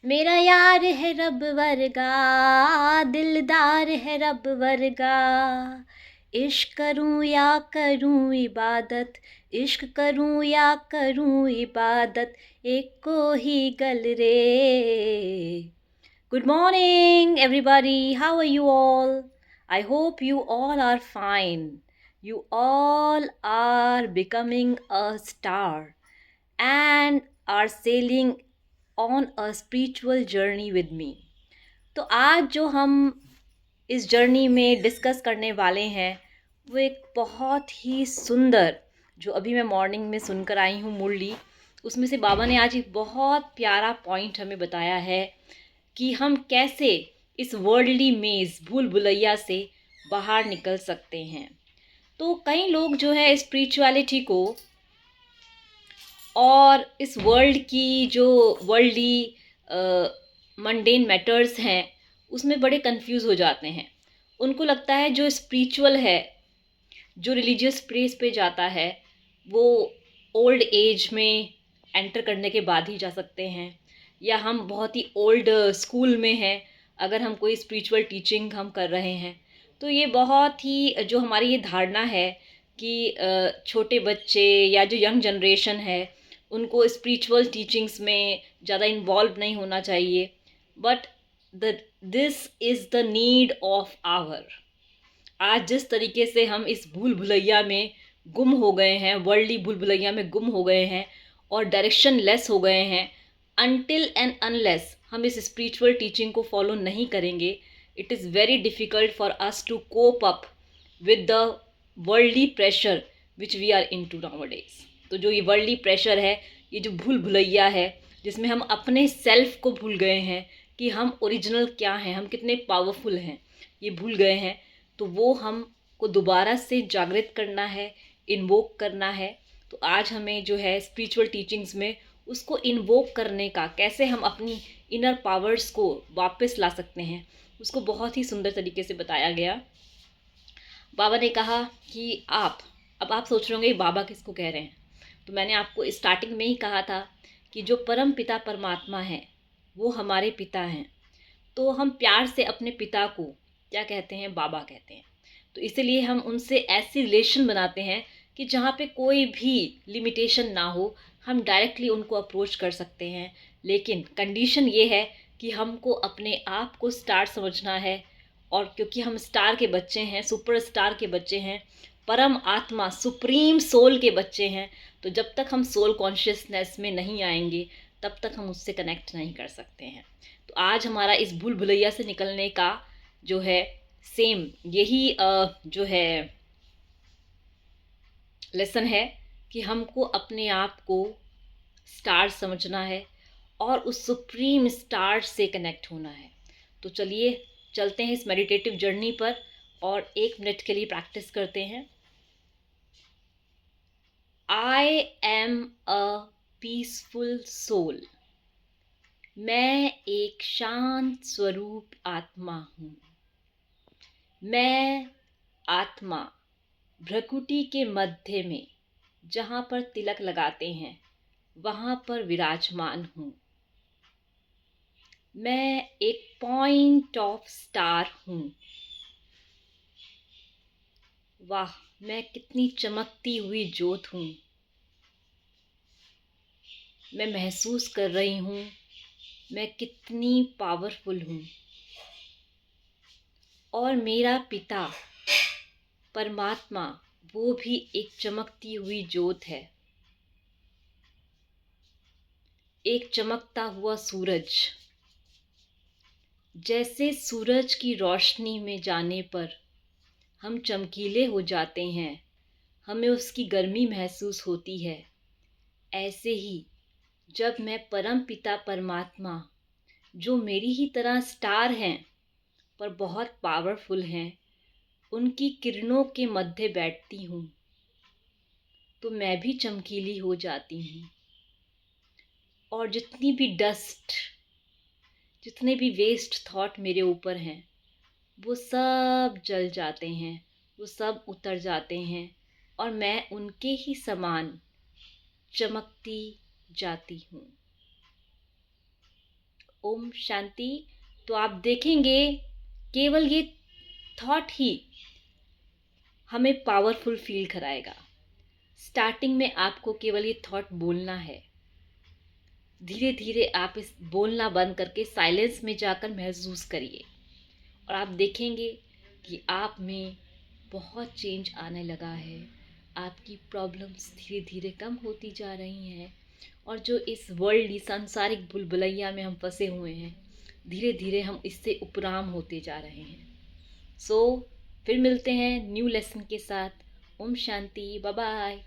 मेरा यार है रब वर्गा, दिलदार है रब वर्गा। इश्क करूं या करूं इबादत, इश्क करूं या करूं इबादत, एक को ही गल रे। Good morning, everybody. How are you all? I hope you all are fine. You all are becoming a star and are sailing on a spiritual journey with me. तो आज जो हम इस जर्नी में डिस्कस करने वाले हैं वो एक बहुत ही सुंदर, जो अभी मैं मॉर्निंग में सुनकर आई हूँ मुरली, उसमें से बाबा ने आज एक बहुत प्यारा पॉइंट हमें बताया है कि हम कैसे इस वर्ल्डली मेज़ भूल भुलैया से बाहर निकल सकते हैं। तो कई लोग जो है स्पिरिचुअलिटी को और इस वर्ल्ड की जो वर्ल्डली मंडेन मैटर्स हैं उसमें बड़े कंफ्यूज हो जाते हैं। उनको लगता है जो स्पिरिचुअल है, जो रिलीजियस प्लेस पे जाता है, वो ओल्ड एज में एंटर करने के बाद ही जा सकते हैं, या हम बहुत ही ओल्ड स्कूल में हैं अगर हम कोई स्पिरिचुअल टीचिंग हम कर रहे हैं। तो ये बहुत ही जो हमारी ये धारणा है कि छोटे बच्चे या जो यंग जनरेशन है उनको स्पिरिचुअल टीचिंग्स में ज़्यादा इन्वॉल्व नहीं होना चाहिए। But the this is the need of hour. आज जिस तरीके से हम इस भूल भुलैया में गुम हो गए हैं, वर्ल्डली भूल भुलैया में गुम हो गए हैं और डायरेक्शन लेस हो गए हैं, अनटिल एंड अनलेस हम इस स्पिरिचुअल टीचिंग को फॉलो नहीं करेंगे, it is very difficult for us to cope up with the worldly pressure which we are in to nowadays. तो जो ये वर्ल्डली प्रेशर है, ये जो भूल भुलैया है, जिसमें हम अपने सेल्फ को भूल गए हैं कि हम ओरिजिनल क्या हैं, हम कितने पावरफुल हैं, ये भूल गए हैं। तो वो हमको दोबारा से जागृत करना है, इन्वोक करना है। तो आज हमें जो है स्पिरिचुअल टीचिंग्स में उसको इन्वोक करने का, कैसे हम अपनी इनर पावर्स को वापस ला सकते हैं, उसको बहुत ही सुंदर तरीके से बताया गया। बाबा ने कहा कि अब आप सोच रहे होंगे बाबा किसको कह रहे हैं। तो मैंने आपको स्टार्टिंग में ही कहा था कि जो परम पिता परमात्मा है वो हमारे पिता हैं। तो हम प्यार से अपने पिता को क्या कहते हैं? बाबा कहते हैं। तो इसीलिए हम उनसे ऐसी रिलेशन बनाते हैं कि जहाँ पे कोई भी लिमिटेशन ना हो, हम डायरेक्टली उनको अप्रोच कर सकते हैं। लेकिन कंडीशन ये है कि हमको अपने आप को स्टार समझना है, और क्योंकि हम स्टार के बच्चे हैं, सुपर स्टार के बच्चे हैं, परम आत्मा सुप्रीम सोल के बच्चे हैं, तो जब तक हम सोल कॉन्शियसनेस में नहीं आएंगे तब तक हम उससे कनेक्ट नहीं कर सकते हैं। तो आज हमारा इस भूल भुलैया से निकलने का जो है सेम यही जो है लेसन है कि हमको अपने आप को स्टार समझना है और उस सुप्रीम स्टार से कनेक्ट होना है। तो चलिए चलते हैं इस मेडिटेटिव जर्नी पर और 1 मिनट के लिए प्रैक्टिस करते हैं। I am a peaceful soul. मैं एक शांत स्वरूप आत्मा हूँ। मैं आत्मा भ्रकुटी के मध्य में, जहाँ पर तिलक लगाते हैं, वहाँ पर विराजमान हूँ। मैं एक पॉइंट ऑफ स्टार हूँ। वाह, मैं कितनी चमकती हुई ज्योत हूँ। मैं महसूस कर रही हूँ मैं कितनी पावरफुल हूँ। और मेरा पिता परमात्मा वो भी एक चमकती हुई ज्योत है, एक चमकता हुआ सूरज। जैसे सूरज की रोशनी में जाने पर हम चमकीले हो जाते हैं, हमें उसकी गर्मी महसूस होती है, ऐसे ही जब मैं परम पिता परमात्मा, जो मेरी ही तरह स्टार हैं पर बहुत पावरफुल हैं, उनकी किरणों के मध्य बैठती हूँ, तो मैं भी चमकीली हो जाती हूँ। और जितनी भी डस्ट, जितने भी वेस्ट थॉट मेरे ऊपर हैं, वो सब जल जाते हैं, वो सब उतर जाते हैं, और मैं उनके ही समान चमकती जाती हूँ। ओम शांति। तो आप देखेंगे केवल ये थॉट ही हमें पावरफुल फील कराएगा। स्टार्टिंग में आपको केवल ये थॉट बोलना है, धीरे धीरे आप इस बोलना बंद करके साइलेंस में जाकर महसूस करिए और आप देखेंगे कि आप में बहुत चेंज आने लगा है। आपकी प्रॉब्लम्स धीरे धीरे कम होती जा रही हैं और जो इस वर्ल्डली सांसारिक भूलभुलैया में हम फंसे हुए हैं, धीरे धीरे हम इससे उपराम होते जा रहे हैं। सो फिर मिलते हैं न्यू लेसन के साथ। Om Shanti, bye bye.